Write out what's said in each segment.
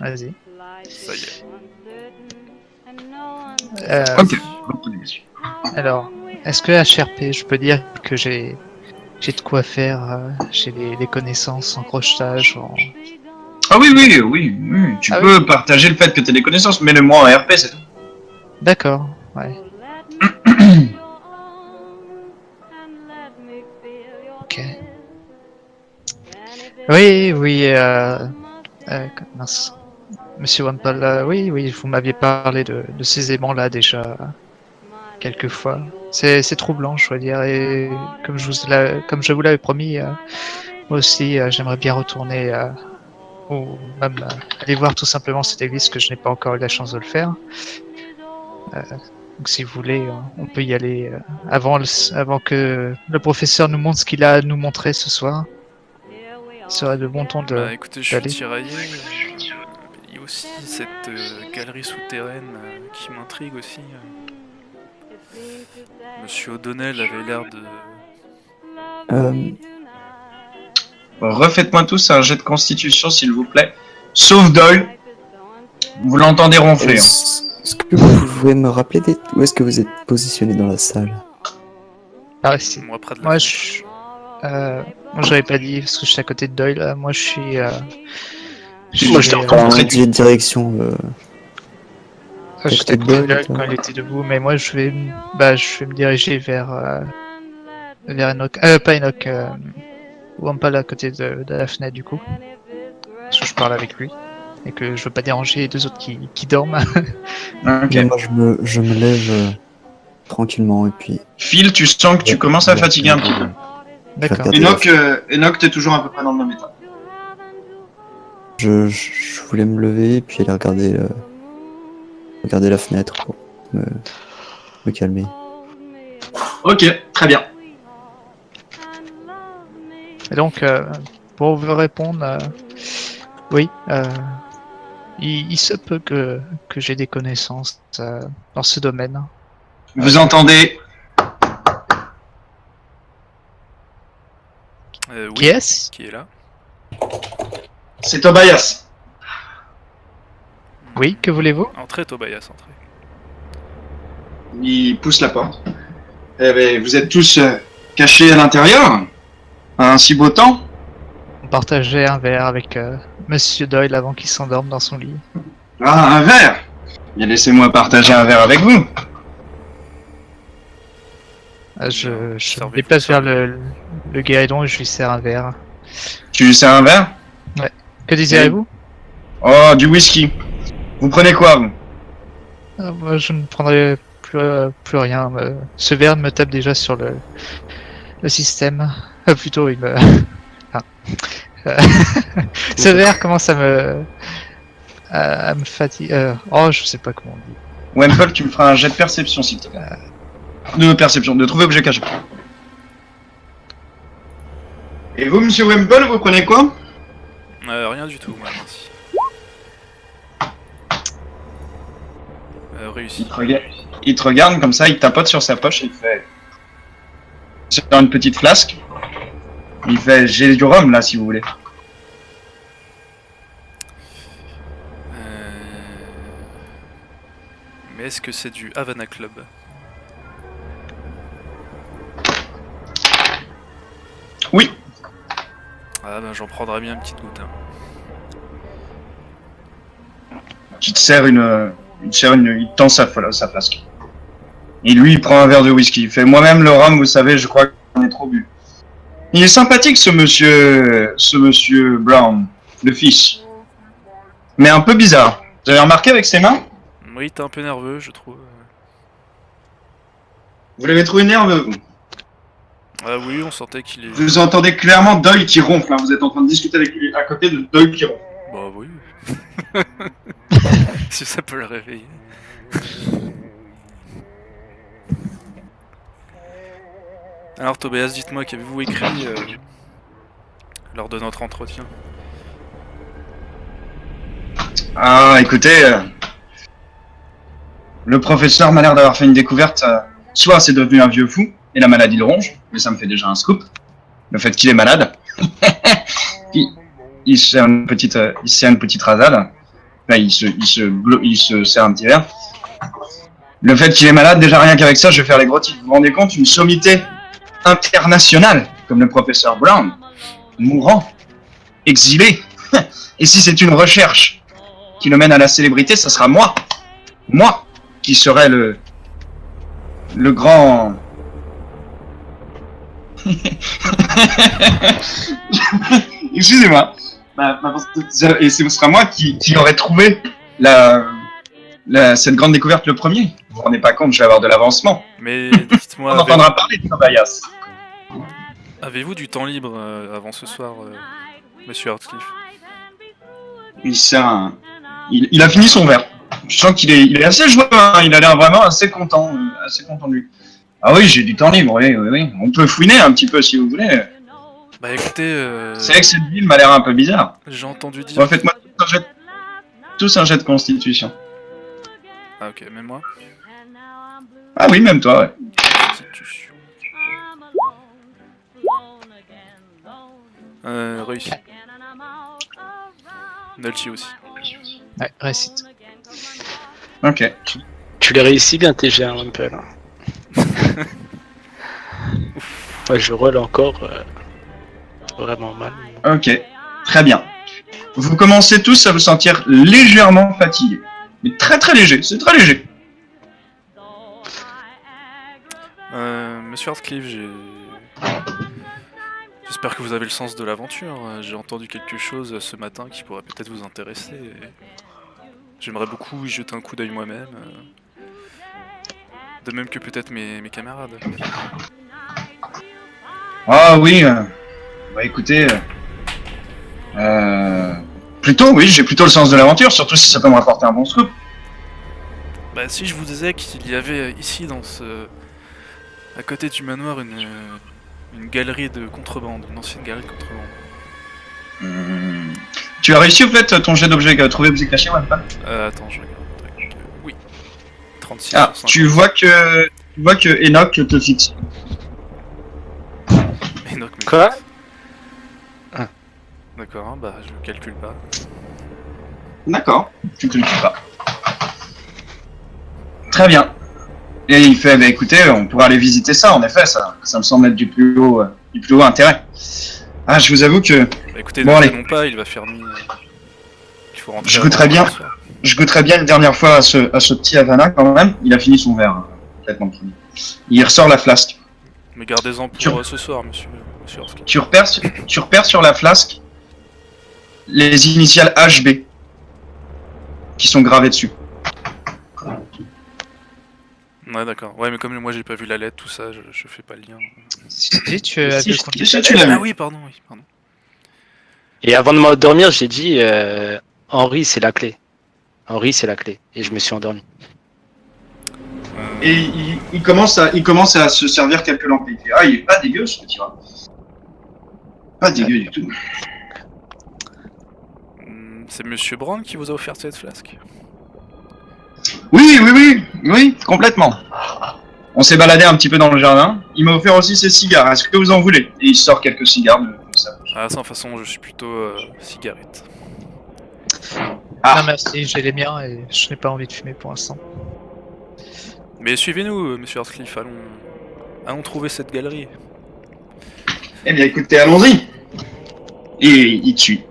Vas-y. Ça y est. Ok. Alors, est-ce que HRP, je peux dire que j'ai de quoi faire, j'ai des connaissances en crochetage, Ah oui, tu Ah oui? peux partager le fait que tu as des connaissances, mais le moi en RP, c'est tout. D'accord, ouais. Ok. Oui, mince. Monsieur Wampel, oui, vous m'aviez parlé de ces aimants-là déjà quelques fois. C'est troublant, je dois dire, et comme je vous l'avais promis, moi aussi, j'aimerais bien retourner, ou même aller voir tout simplement cette église, que je n'ai pas encore eu la chance de le faire. Donc si vous voulez, on peut y aller avant que le professeur nous montre ce qu'il a à nous montrer ce soir. Ce serait de bon ton Bah écoutez, je suis d'aller. tiraillé. Il y a aussi cette galerie souterraine qui m'intrigue aussi. Monsieur O'Donnell avait l'air de... Refaites-moi tous un jet de constitution, s'il vous plaît. Sauf Doyle. Vous l'entendez ronfler. Est-ce que vous pouvez me rappeler où est-ce que vous êtes positionné dans la salle? Ah, si. Moi près de la Moi, fenêtre. moi, j'avais pas dit parce que je suis à côté de Doyle. Moi, je suis. Moi, je te En très jet de direction. J'étais à côté de côté de Doyle, Doyle toi. quand il était debout, mais moi, je vais me diriger vers Enoch. Pas Enoch. Wampal à côté de la fenêtre du coup. Parce que je parle avec lui et que je veux pas déranger les deux autres qui dorment. Ok. Mais moi, je me lève tranquillement et puis. Phil, tu sens que tu commences à fatiguer un petit peu. D'accord. Enoch, t'es toujours à peu près dans le même état. Je voulais me lever et puis aller regarder la fenêtre pour me calmer. Ok, très bien. Et donc, pour vous répondre, oui, il se peut que j'ai des connaissances dans ce domaine. Vous entendez Oui, Qui est-ce? qui est là. C'est Tobias. Oui, que voulez-vous? Entrez, Tobias, entrez. Il pousse la porte. Eh ben, vous êtes tous cachés à l'intérieur. Un si beau temps. On partageait un verre avec Monsieur Doyle avant qu'il s'endorme dans son lit. Ah, un verre. Bien, laissez-moi partager un verre avec vous. Je me servez-vous, déplace vers servez-vous. le guéridon et je lui sers un verre. Tu lui sers un verre? Que désirez-vous? Oh, du whisky. Vous prenez quoi, vous? Moi, je ne prendrai plus rien. Ce verre me tape déjà sur le système. Plutôt, il me. Enfin, ce verre commence à me fatiguer. Oh, je sais pas comment on dit. Wemple, tu me feras un jet de perception, s'il te plaît. De perception, de trouver objet caché. Et vous, monsieur Wemple, vous prenez quoi? Rien du tout, moi, merci. Réussi. Il te regarde comme ça, il tapote sur sa poche et il fait... C'est dans une petite flasque. Il fait, j'ai du rhum là si vous voulez. Mais est-ce que c'est du Havana Club? Oui. Ah ben j'en prendrai bien une petite goutte. Hein. Il te tend sa flasque. Et lui, il prend un verre de whisky. Il fait, moi-même le rhum, vous savez, je crois qu'on est trop bu. Il est sympathique ce monsieur Brown, le fils. Mais un peu bizarre. Vous avez remarqué avec ses mains? Oui, t'es un peu nerveux, je trouve. Vous l'avez trouvé nerveux, vous? Ah oui, on sentait qu'il est... Vous entendez clairement Doyle qui ronfle. Hein. Vous êtes en train de discuter avec lui à côté de Doyle qui ronfle. Bah oui. Si ça peut le réveiller. Alors Tobias, dites-moi, qu'avez-vous écrit lors de notre entretien? Ah, écoutez, le professeur m'a l'air d'avoir fait une découverte. Soit c'est devenu un vieux fou, et la maladie le ronge, mais ça me fait déjà un scoop. Le fait qu'il est malade. il sert une petite rasade. Là, il se sert un petit verre. Le fait qu'il est malade, déjà rien qu'avec ça, je vais faire les gros titres. Vous vous rendez compte, une sommité internationale, comme le professeur Brown, mourant, exilé. Et si c'est une recherche qui le mène à la célébrité, ça sera moi. Moi, qui serai le grand... Excusez-moi. Et ce sera moi qui aurait trouvé cette grande découverte le premier. Vous vous rendez pas compte, je vais avoir de l'avancement. Mais On dites-moi, entendra parler de Tobias. avez-vous du temps libre avant ce soir, monsieur Hartcliffe? Il a fini son verre. Je sens qu'il est assez joyeux, hein. Il a l'air vraiment assez content de lui. Ah oui, j'ai du temps libre, oui. On peut fouiner un petit peu si vous voulez. Bah écoutez, C'est vrai que cette ville m'a l'air un peu bizarre. j'ai entendu dire... Bon, faites-moi tous un jet de constitution. Ah ok, même moi. Ah oui, même toi, ouais. Constitution. Réussi. Nulty aussi. Ouais, récite. Ok. Tu les réussis bien tes jets, un peu là. Ouais, je roule encore vraiment mal. Ok. Très bien. Vous commencez tous à vous sentir légèrement fatigué. Mais très très léger, c'est très léger. Monsieur Hartcliffe, j'espère que vous avez le sens de l'aventure. J'ai entendu quelque chose ce matin qui pourrait peut-être vous intéresser. J'aimerais beaucoup y jeter un coup d'œil moi-même. De même que peut-être mes camarades. Ah oui. Bah écoutez. Plutôt, oui, j'ai plutôt le sens de l'aventure, surtout si ça peut me rapporter un bon scoop. Bah si je vous disais qu'il y avait ici à côté du manoir une galerie de contrebande, une ancienne galerie de contrebande. Tu as réussi au fait ton jet d'objet, trouver objet caché, ouais, pas Attends, je regarde. Oui. 36 Ah, sur 50. tu vois que Enoch te fixe. Enoch me Quoi? fixe. D'accord, hein, bah je calcule pas. D'accord, tu te le dis pas. Très bien. Et il fait, bah écoutez, on pourra aller visiter ça, en effet, ça me semble être du plus haut intérêt. Ah, je vous avoue que Bah écoutez, Bon, ne allez. traînons pas, il va faire nuit. Il faut rentrer. Je goûterais avant bien. ce soir. je goûterais bien une dernière fois à ce petit Havana quand même. Il a fini son verre, hein, complètement fini. Il ressort la flasque. Mais gardez-en pour Tu- ce soir, monsieur Hartcliffe. Tu repères sur la flasque les initiales HB qui sont gravées dessus. Ouais, d'accord. Ouais, mais comme moi j'ai pas vu la lettre, tout ça, je fais pas le lien. Si tu as Si, vu si, tu l'as Ah vu. oui, pardon. Et avant de m'endormir, j'ai dit Henri, c'est la clé. Henri, c'est la clé. Et je me suis endormi. Et il commence à se servir quelques lampes. Il fait, ah, il est pas dégueu ce petit rat. Pas dégueu du tout. C'est monsieur Brown qui vous a offert cette flasque? Oui, complètement. On s'est baladé un petit peu dans le jardin. Il m'a offert aussi ses cigares. Est-ce que vous en voulez? Et il sort quelques cigares de sa poche. Ah, ça, de toute façon, je suis plutôt cigarette. Ah. Non merci, j'ai les miens et je n'ai pas envie de fumer pour l'instant. Mais suivez-nous, monsieur Hartcliffe, allons trouver cette galerie. Eh bien, écoutez, allons-y. Et il tue.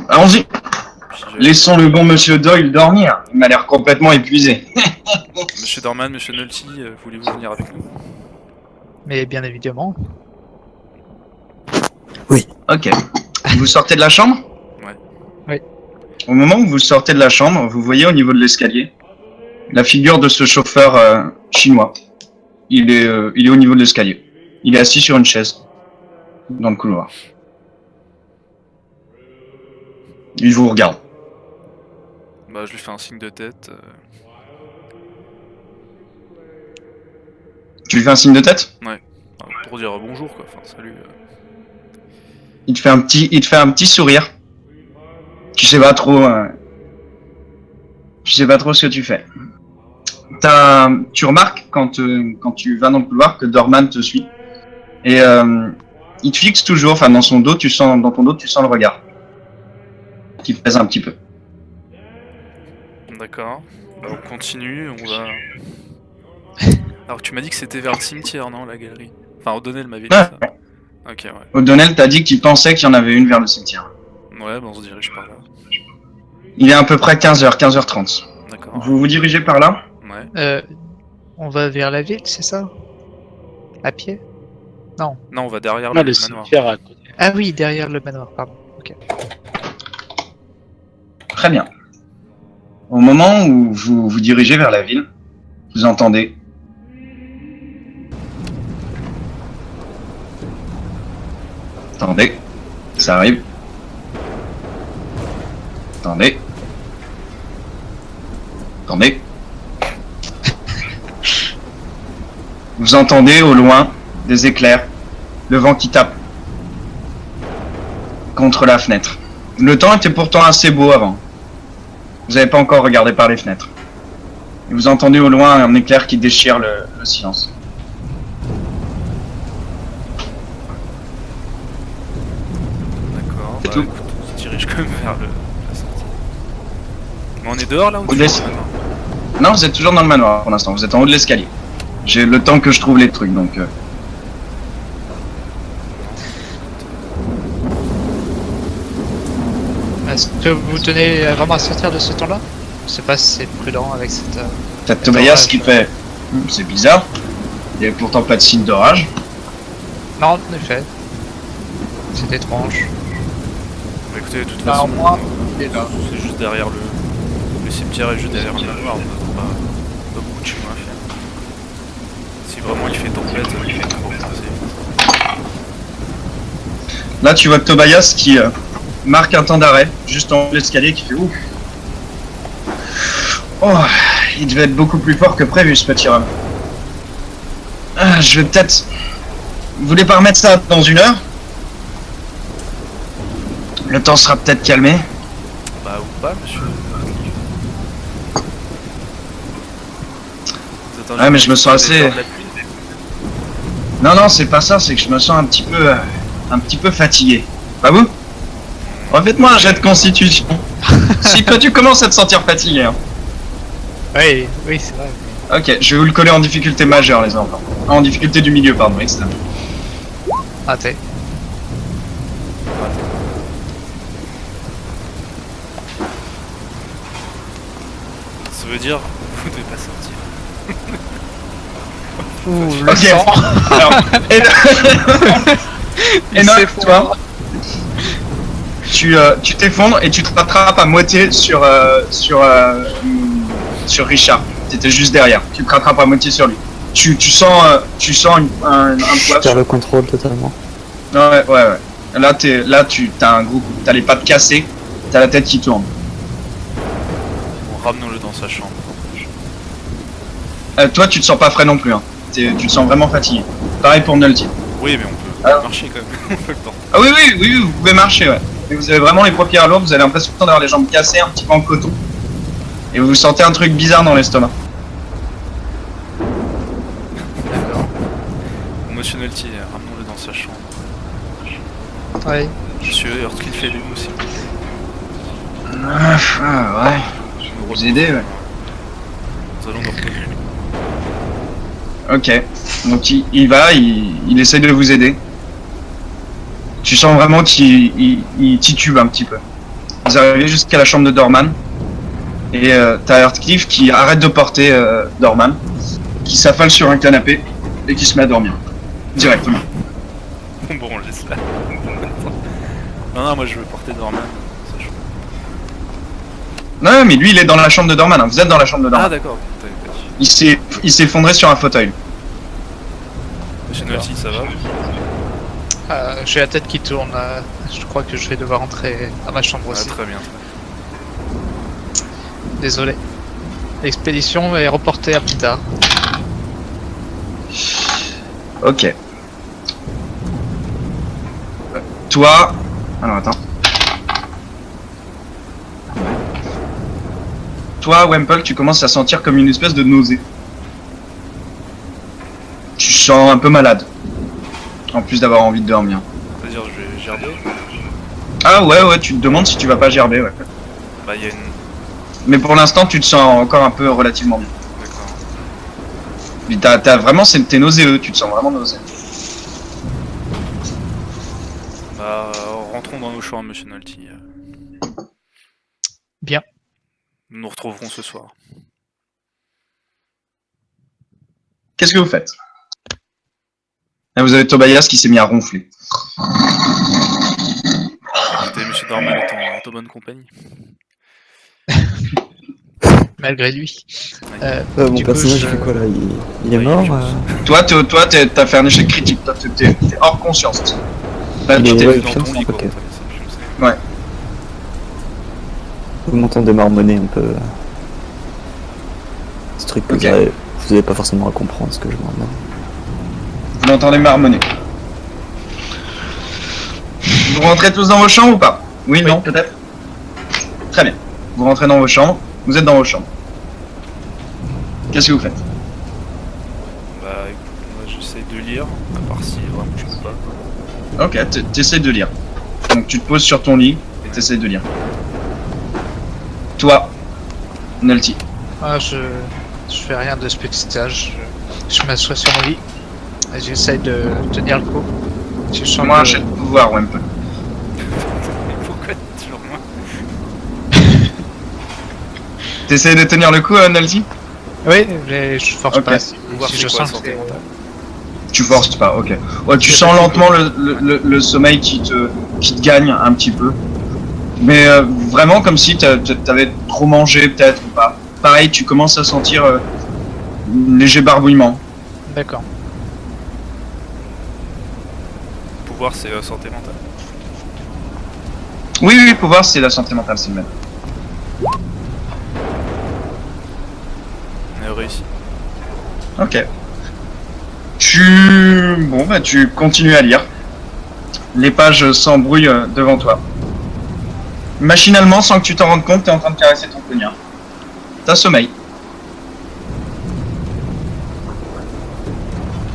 Allons-y. Puis Laissons le bon monsieur Doyle dormir. Il m'a l'air complètement épuisé. Monsieur Dorman, monsieur Nulty, voulez-vous venir avec nous? Mais bien évidemment. Ok. Vous sortez de la chambre? Ouais. Oui. Au moment où vous sortez de la chambre, vous voyez au niveau de l'escalier la figure de ce chauffeur chinois. Il est au niveau de l'escalier. Il est assis sur une chaise dans le couloir. Il vous regarde. Bah, je lui fais un signe de tête. Tu lui fais un signe de tête? Pour dire bonjour, quoi. Enfin, salut. Il te fait un petit sourire. Tu sais pas trop ce que tu fais. Tu remarques quand tu vas dans le couloir que Dorman te suit et il te fixe toujours. Enfin, dans ton dos, tu sens le regard qui te pèse un petit peu. D'accord. Bah, on continue, on va... Alors tu m'as dit que c'était vers le cimetière, non, la galerie? Enfin, O'Donnell m'avait dit Ah. ça. Ok, ouais. O'Donnell t'a dit qu'il pensait qu'il y en avait une vers le cimetière. Ouais, bah on se dirige par là. Il est à peu près 15h, 15h30. D'accord. Vous vous dirigez par là? Ouais. On va vers la ville, c'est ça? À pied? Non. Non, on va derrière Ah, le le manoir. cimetière à côté. Ah oui, derrière le manoir, pardon. Ok. Très bien. Au moment où vous vous dirigez vers la ville, vous entendez... Attendez, ça arrive. Attendez. Attendez. Vous entendez au loin des éclairs, le vent qui tape contre la fenêtre. Le temps était pourtant assez beau avant. Vous n'avez pas encore regardé par les fenêtres. Et vous entendez au loin un éclair qui déchire le silence. D'accord. C'est Bah tout. écoute, on se dirige quand même vers la sortie. Mais on est dehors là ou Vous toujours laissez- dans le manoir? Non, vous êtes toujours dans le manoir pour l'instant. Vous êtes en haut de l'escalier. J'ai le temps que je trouve les trucs, donc... Est-ce que vous tenez vraiment à sortir de ce temps-là? Je sais pas si c'est prudent avec cette... T'as Tobias qui fait... C'est bizarre. Il n'y avait pourtant pas de signe d'orage. Non, en effet. C'est étrange. Bah écoutez, de toute Bah, façon, au moins, il est là. c'est juste derrière le cimetière est juste derrière le manoir, on n'a pas beaucoup de chemin à faire. Si vraiment il fait tempête, il fait trop. Là, tu vois Tobias qui marque un temps d'arrêt, juste en haut de l'escalier, qui fait ouf. Oh, il devait être beaucoup plus fort que prévu, ce petit homme. Ah, je vais peut-être... Vous voulez pas remettre ça dans 1 heure? Le temps sera peut-être calmé. Bah ou pas, monsieur. Vous êtes Ouais, mais je me sens assez- de la pluie. Non, non, c'est pas ça, c'est que je me sens un petit peu fatigué. Pas vous? Refaites-moi un jet de constitution. Si toi tu commences à te sentir fatigué. Hein. Oui, oui, c'est vrai. Ok, je vais vous le coller en difficulté majeure, les enfants. En difficulté du milieu, pardon, extrême. Raté. Ça veut dire, vous devez pas sortir. Ouh, le Ok. sang. Alors, Il Enoch, s'effondre. toi, tu t'effondres et tu te rattrapes à moitié sur Richard. T'étais juste derrière. Tu te rattrapes à moitié sur lui. Tu sens un Je poids. perds le contrôle totalement. Ouais. Là, t'as un gros coup. T'as les pattes cassées. T'as la tête qui tourne. Bon, ramenons-le dans sa chambre. Toi, tu te sens pas frais non plus. Hein. Tu te sens vraiment fatigué. Pareil pour Nulty. Oui, mais on peut Ah. marcher quand même. On peut le temps. Ah oui, vous pouvez marcher, ouais. Mais vous avez vraiment les paupières lourdes, vous avez l'impression d'avoir les jambes cassées, un petit peu en coton. Et vous sentez un truc bizarre dans l'estomac. D'accord. Monsieur Nolty, ramenons-le dans sa chambre. Oui. Monsieur Heurtcliff fait lui aussi. Ouais. Je vais Vous aider, ouais. Nous allons nous reposer. Ok. Donc il va, il essaie de vous aider. Tu sens vraiment qu'il titube un petit peu. Vous arrivez jusqu'à la chambre de Dorman. Et t'as Heurtcliff qui arrête de porter Dorman, qui s'affale sur un canapé et qui se met à dormir. Directement. Bon, on le laisse là. Non, moi je veux porter Dorman. Ça, je- Non, mais lui il est dans la chambre de Dorman. Hein. Vous êtes dans la chambre de Dorman. Ah, d'accord. T'avais pas dit. Il s'est effondré sur un fauteuil. Monsieur Nolty, ça va? J'ai la tête qui tourne. Je crois que je vais devoir entrer à ma chambre Ah, aussi. très bien. Désolé. L'expédition est reportée à plus tard. Ok. Toi... Alors attends. Toi, Wemple, tu commences à sentir comme une espèce de nausée. Tu sens un peu malade. En plus d'avoir envie de dormir. C'est-à-dire, je vais gerber. Ah ouais, tu te demandes si tu vas pas gerber, ouais. Bah, il y a Mais pour l'instant, tu te sens encore un peu relativement bien. D'accord. Mais t'as vraiment, t'es nauséeux, tu te sens vraiment nauséeux. Bah, rentrons dans nos champs, monsieur Nolty. Bien. Nous nous retrouverons ce soir. Qu'est-ce que vous faites? Là, vous avez Tobias qui s'est mis à ronfler. Écoutez, monsieur Dorman est en bonne compagnie. Malgré lui. Mon Du coup, personnage je- il fait quoi là? Il est Ouais, mort il est Toi, t'as fait un échec critique. Toi, t'es hors conscience. Là, Il tu est- t'es ouais, dans ton lit, quoi. ok. en fait, c'est plus- Vous m'entendez marmonner un peu. Ce truc que Ok. vous avez pas forcément à comprendre ce que je marmonne. Vous l'entendez marmonner. Vous rentrez tous dans vos chambres ou pas? Oui, non, peut-être? Très bien. Vous rentrez dans vos chambres. Vous êtes dans vos chambres. Qu'est-ce que vous faites? Bah, écoute, moi j'essaie de lire, à part si vraiment je peux pas. Ok, t'essaies de lire. Donc tu te poses sur ton lit et t'essaies de lire. Toi, Nulty. Ah, je fais rien de spécial. Je m'assois sur mon lit et j'essaye de tenir le coup. Je sens Moi, un que- jet de pouvoir, Wemple. Pourquoi toujours moi? T'essayes de tenir le coup, Nulty? Oui, mais je force Ok. pas. Si, Voir si c'est je quoi, sens que santé c'est- mentale. Tu forces pas, ok. Ouais, tu sens lentement le sommeil qui te gagne un petit peu. Mais vraiment comme si t'avais trop mangé peut-être ou pas. Pareil, tu commences à sentir un léger barbouillement. D'accord. Pouvoir, c'est santé mentale. Oui, pouvoir, c'est la santé mentale, c'est le même. On a réussi. Ok. Tu continues à lire. Les pages s'embrouillent devant toi. Machinalement, sans que tu t'en rendes compte, t'es en train de caresser ton poignard. T'as sommeil.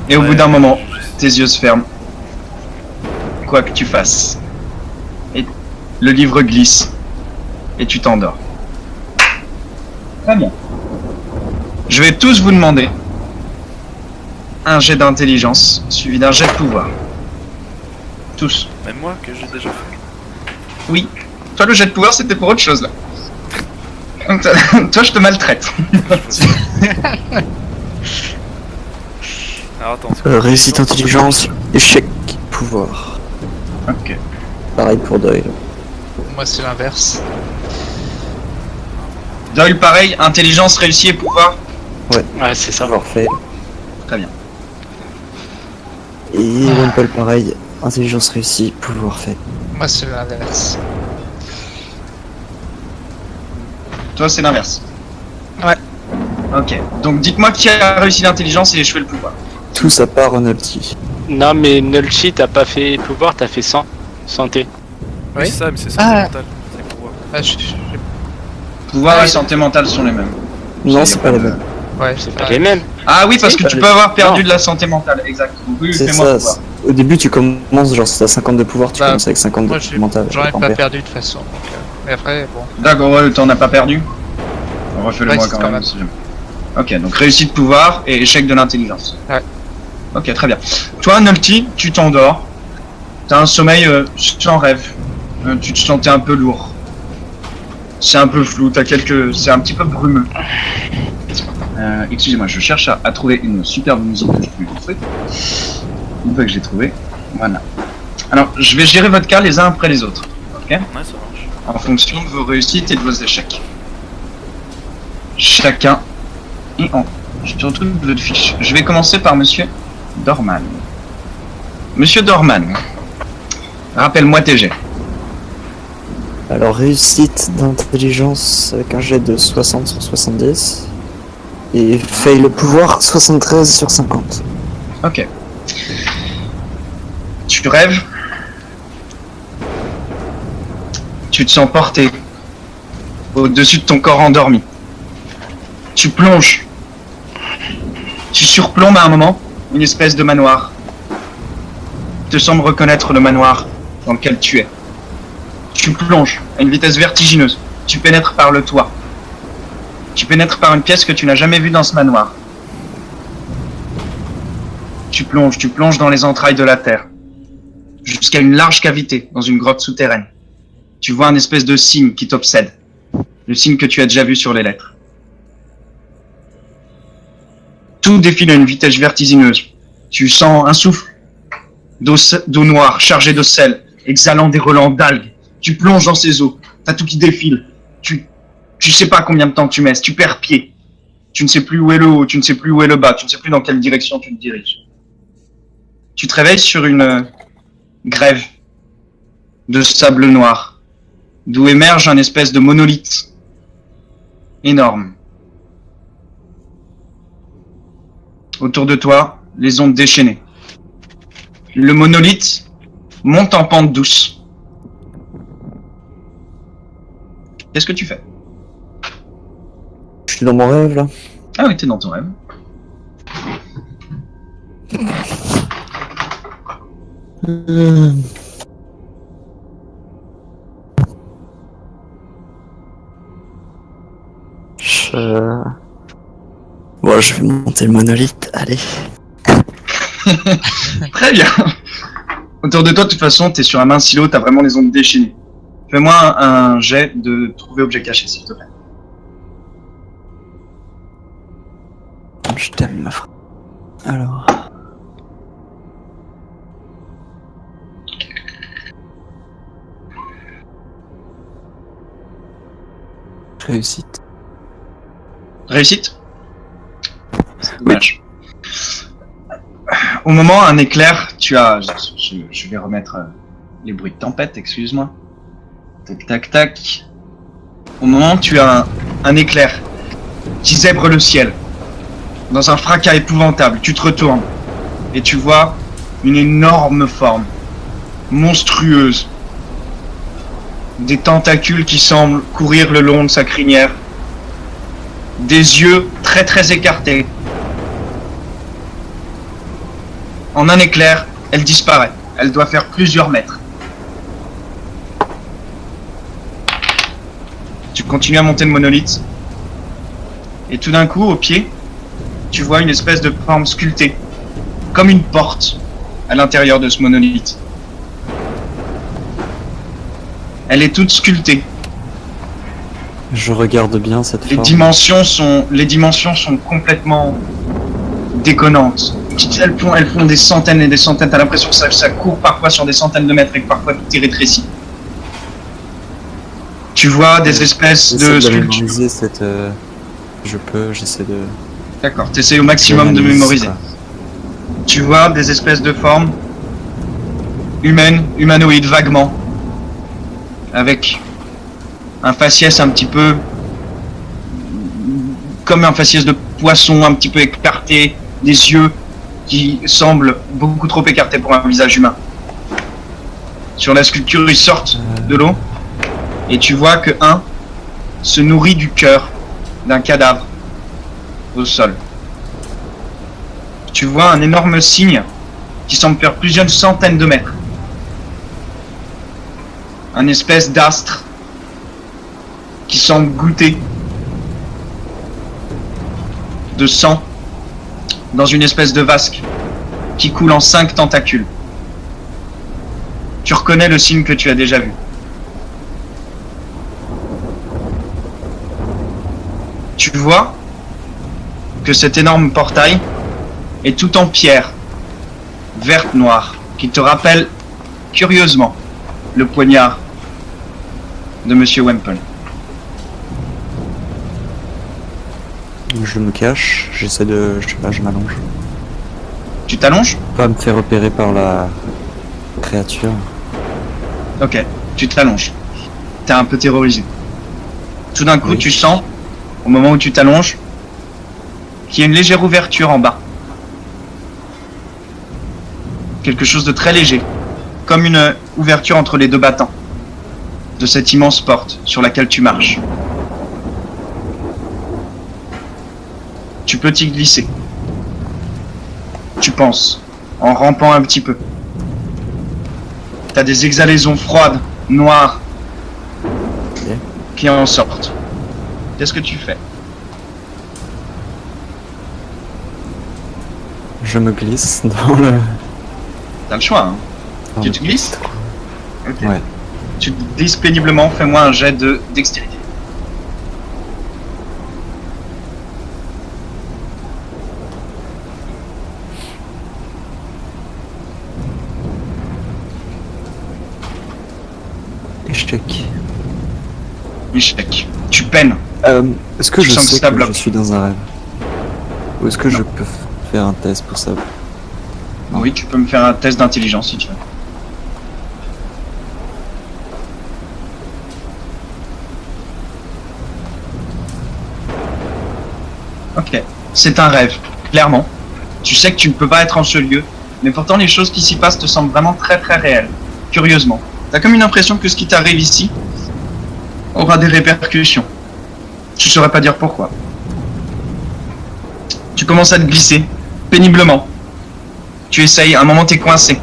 Et au Ouais, bout d'un moment, je- tes yeux se ferment. Quoi que tu fasses. Et le livre glisse. Et tu t'endors. Très bien. Je vais tous vous demander un jet d'intelligence suivi d'un jet de pouvoir. Tous. Même moi, que j'ai déjà fait. Oui. Toi, le jet de pouvoir, c'était pour autre chose, là. Toi, je te maltraite. Alors attends, c'est quoi? Réussite intelligence, échec, pouvoir. Ok. Pareil pour Doyle. Moi, c'est l'inverse. Doyle, pareil, intelligence, réussie et pouvoir. Ouais, c'est ça. Pouvoir fait. Très bien. Et Wemple pareil, intelligence réussie, pouvoir fait. Moi, c'est l'inverse. Toi, c'est l'inverse. Ouais. Ok. Donc, dites-moi qui a réussi l'intelligence et échoué le pouvoir. Tous à part Nulty. Non, mais Nulty, t'as pas fait pouvoir, t'as fait 100. Santé. Oui, Oui. c'est ça, mais c'est santé Ah. mentale. C'est pouvoir. Ah, Pouvoir Ah, et oui. santé mentale sont les mêmes. Non, c'est pas les mêmes. ouais, C'est pas les mêmes. Ah oui, parce Si, que tu bah, peux avoir perdu non. de la santé mentale, exact. Donc, oui, C'est fais-moi ça. pouvoir. Au début, tu commences, genre, si t'as 50 de pouvoir, tu Bah, commences avec 50 moi, de mental. j'en ai et t'en pas perds. perdu de toute façon. Donc, mais après, bon. D'accord, ouais, t'en as pas perdu. Refais-le Ouais, moi c'est quand quand même. même. si jamais. Ok, donc réussite pouvoir et échec de l'intelligence. Ouais. Ok, très bien. Toi, Nulty, tu t'endors. T'as un sommeil sans rêve. Tu te sentais un peu lourd. C'est un peu flou, c'est un petit peu brumeux. Excusez-moi, je cherche à trouver une superbe musique que je peux construire. Une fois que j'ai trouvé, voilà. Alors, je vais gérer votre cas les uns après les autres, ok? Ouais, ça marche. En fonction de vos réussites et de vos échecs. Chacun est en... Surtout de votre fiche. Je vais commencer par Monsieur Dorman. Monsieur Dorman, rappelle-moi tes jets. Alors, réussite d'intelligence avec un jet de 60 sur 70. Et fail le pouvoir 73 sur 50. Ok. Tu rêves. Tu te sens porté au-dessus de ton corps endormi. Tu plonges. Tu surplombes à un moment une espèce de manoir. Tu te sembles reconnaître le manoir dans lequel tu es. Tu plonges à une vitesse vertigineuse. Tu pénètres par le toit. Tu pénètres par une pièce que tu n'as jamais vue dans ce manoir. Tu plonges dans les entrailles de la terre, jusqu'à une large cavité dans une grotte souterraine. Tu vois un espèce de signe qui t'obsède, le signe que tu as déjà vu sur les lettres. Tout défile à une vitesse vertigineuse. Tu sens un souffle d'eau noire chargée de sel, exhalant des relents d'algues. Tu plonges dans ces eaux, t'as tout qui défile. Tu sais pas combien de temps tu mets, tu perds pied. Tu ne sais plus où est le haut, tu ne sais plus où est le bas, tu ne sais plus dans quelle direction tu te diriges. Tu te réveilles sur une grève de sable noir, d'où émerge un espèce de monolithe énorme. Autour de toi, les ondes déchaînées. Le monolithe monte en pente douce. Qu'est-ce que tu fais? Je suis dans mon rêve là. Ah oui, t'es dans ton rêve. Bon, je vais monter le monolithe, allez. Très bien. Autour de toi, de toute façon, t'es sur un mince silo, t'as vraiment les ondes déchaînées. Fais-moi un jet de trouver objet caché, s'il te plaît. Je t'aime, ma frère. Alors. Réussite. Réussite? C'est dommage. Au moment, un éclair, tu as... Je vais remettre les bruits de tempête, excuse-moi. Tac, tac, tac. Au moment, tu as un éclair qui zèbre le ciel. Dans un fracas épouvantable, tu te retournes et tu vois une énorme forme, monstrueuse. Des tentacules qui semblent courir le long de sa crinière. Des yeux très très écartés. En un éclair, elle disparaît. Elle doit faire plusieurs mètres. Tu continues à monter le monolithe. Et tout d'un coup, au pied, tu vois une espèce de forme sculptée, comme une porte, à l'intérieur de ce monolithe. Elle est toute sculptée. Je regarde bien cette Les forme. dimensions sont complètement déconnantes. Elles font des centaines et des centaines. T'as l'impression que ça court parfois sur des centaines de mètres et que parfois tout est rétréci. Tu vois des espèces de J'essaie de sculptures. mémoriser cette... j'essaie de... D'accord, t'essayes au maximum de mémoriser. Quoi. Tu vois des espèces de formes humaines, humanoïdes vaguement, avec un faciès un petit peu comme un faciès de poisson, un petit peu écarté, des yeux qui semblent beaucoup trop écartés pour un visage humain. Sur la sculpture, ils sortent de l'eau et tu vois que un se nourrit du cœur d'un cadavre au sol. Tu vois un énorme signe qui semble faire plusieurs centaines de mètres. Un espèce d'astre qui semble goûter de sang dans une espèce de vasque qui coule en 5 tentacules. Tu reconnais le signe que tu as déjà vu. Tu vois que cet énorme portail est tout en pierre, verte noire, qui te rappelle curieusement le poignard de Monsieur Wemple. Je me cache, j'essaie de... je sais pas, je m'allonge. Tu t'allonges? Pas me faire repérer par la créature. Ok, tu t'allonges. T'es un peu terrorisé. Tout d'un coup, Oui. tu sens, au moment où tu t'allonges, qu'il y a une légère ouverture en bas. Quelque chose de très léger, comme une ouverture entre les deux battants de cette immense porte sur laquelle tu marches. Tu peux t'y glisser. Tu penses, en rampant un petit peu. T'as des exhalaisons froides, noires, Ok. qui en sortent. Qu'est-ce que tu fais? je me glisse dans le... T'as le choix, hein. dans Tu le te glisses? piste, quoi. Ok. Ouais. Tu te glisses péniblement, fais-moi un jet de dextérité. Échec. Échec. Tu peines. Est-ce que Tu je sens que sais ça que bloque. je suis dans un rêve? Ou est-ce que je peux faire un test pour ça? Oui, tu peux me faire un test d'intelligence si tu veux. Ok. C'est un rêve, clairement. Tu sais que tu ne peux pas être en ce lieu, mais pourtant les choses qui s'y passent te semblent vraiment très très réelles. Curieusement. T'as comme une impression que ce qui t'arrive ici aura des répercussions. Tu saurais pas dire pourquoi. Tu commences à te glisser, péniblement. Tu essayes, à un moment t'es coincé.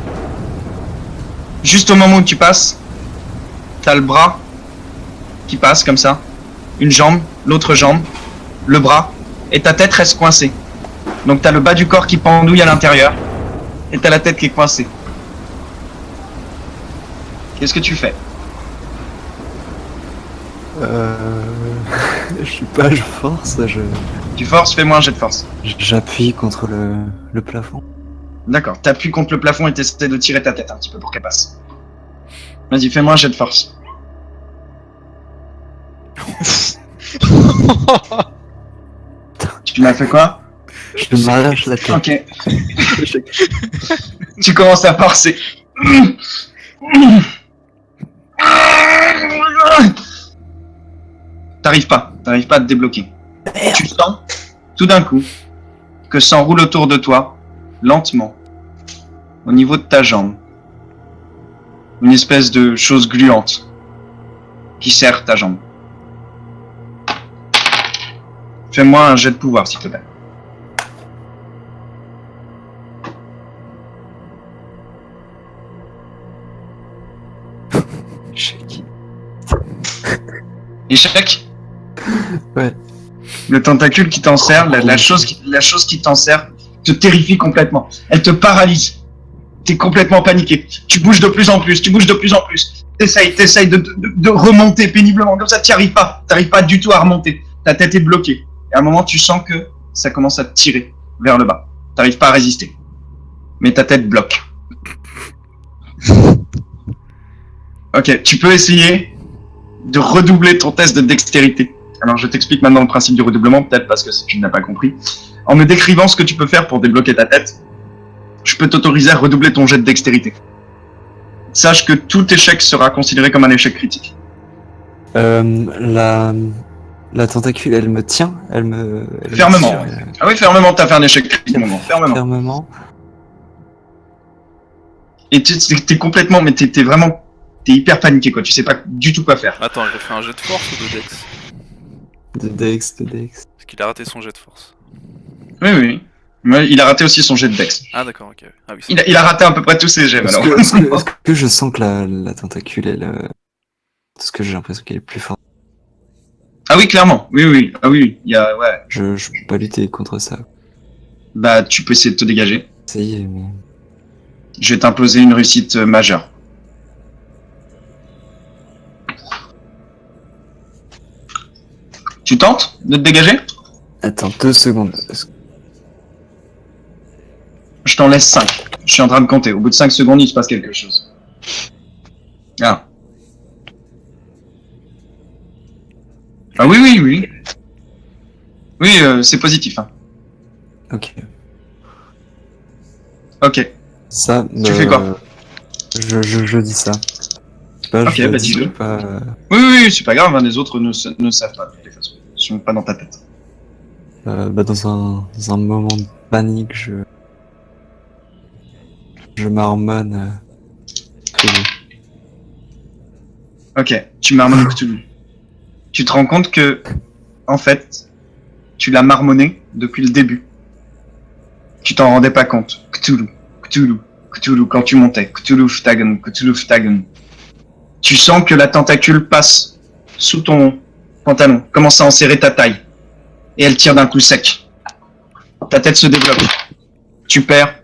Juste au moment où tu passes, t'as le bras qui passe comme ça, une jambe, l'autre jambe, le bras, et ta tête reste coincée. Donc t'as le bas du corps qui pendouille à l'intérieur, et t'as la tête qui est coincée. Qu'est-ce que tu fais? Je suis pas, je force, Tu forces, fais-moi un jet de force. j'appuie contre le plafond. D'accord, t'appuies contre le plafond et t'essaies de tirer ta tête un petit peu pour qu'elle passe. Vas-y, fais-moi un jet de force. Tu m'as fait quoi? Je m'arrache la tête. Ok. Tu commences à forcer. T'arrives pas à te débloquer. Tu sens, tout d'un coup, que s'enroule autour de toi, lentement, au niveau de ta jambe, une espèce de chose gluante qui serre ta jambe. Fais-moi un jet de pouvoir, s'il te plaît. Échec. Échec? Ouais. Le tentacule qui t'en sert, la chose qui t'en sert, te terrifie complètement. Elle te paralyse. T'es complètement paniqué. Tu bouges de plus en plus. T'essayes de remonter péniblement. Comme ça, t'arrives pas du tout à remonter. Ta tête est bloquée. Et à un moment, tu sens que ça commence à te tirer vers le bas. T'arrives pas à résister. Mais ta tête bloque. Ok, tu peux essayer de redoubler ton test de dextérité. Alors, je t'explique maintenant le principe du redoublement, peut-être parce que tu n'as pas compris. En me décrivant ce que tu peux faire pour débloquer ta tête, je peux t'autoriser à redoubler ton jet de dextérité. Sache que tout échec sera considéré comme un échec critique. La tentacule, elle me tient, elle Fermement, me ouais. tient, Ah oui, fermement, t'as fait un échec critique. Fermement. fermement. Et t'es complètement, mais t'es vraiment, t'es hyper paniqué, quoi. Tu sais pas du tout quoi faire. Attends, j'ai fait un jet de force ou de dex? De Dex. Parce qu'il a raté son jet de force. Oui. Mais il a raté aussi son jet de dex. Ah d'accord, ok. Ah oui, Il a raté à peu près tous ses jets, Est-ce malheureusement. que je sens que la tentacule, elle... Parce que j'ai l'impression qu'elle est plus forte. Ah oui, clairement. Oui. Ah oui, il y a, ouais. Je peux pas lutter contre ça. Bah, tu peux essayer de te dégager. Ça y est, mais... Je vais t'imposer une réussite majeure. Tu tentes de te dégager? Attends, 2 secondes. Je t'en laisse 5. Je suis en train de compter. Au bout de 5 secondes, il se passe quelque chose. Ah. Ah oui. Oui, c'est positif. Hein. Ok. Ok. Ça, Tu fais quoi? Je dis ça. Je sais pas, Ok, je bah dis dis-le. pas... Oui, c'est pas grave. Hein, les autres ne savent pas de toutes les façons. Ils sont pas dans ta tête. dans un moment de panique, je marmonne Cthulhu. Ok, tu marmonnes Cthulhu. Tu te rends compte que, en fait, tu l'as marmonné depuis le début. Tu t'en rendais pas compte. Cthulhu, quand tu montais. Cthulhu Ftagen. Tu sens que la tentacule passe sous ton pantalon, commence à enserrer ta taille. Et elle tire d'un coup sec. Ta tête se débloque. Super.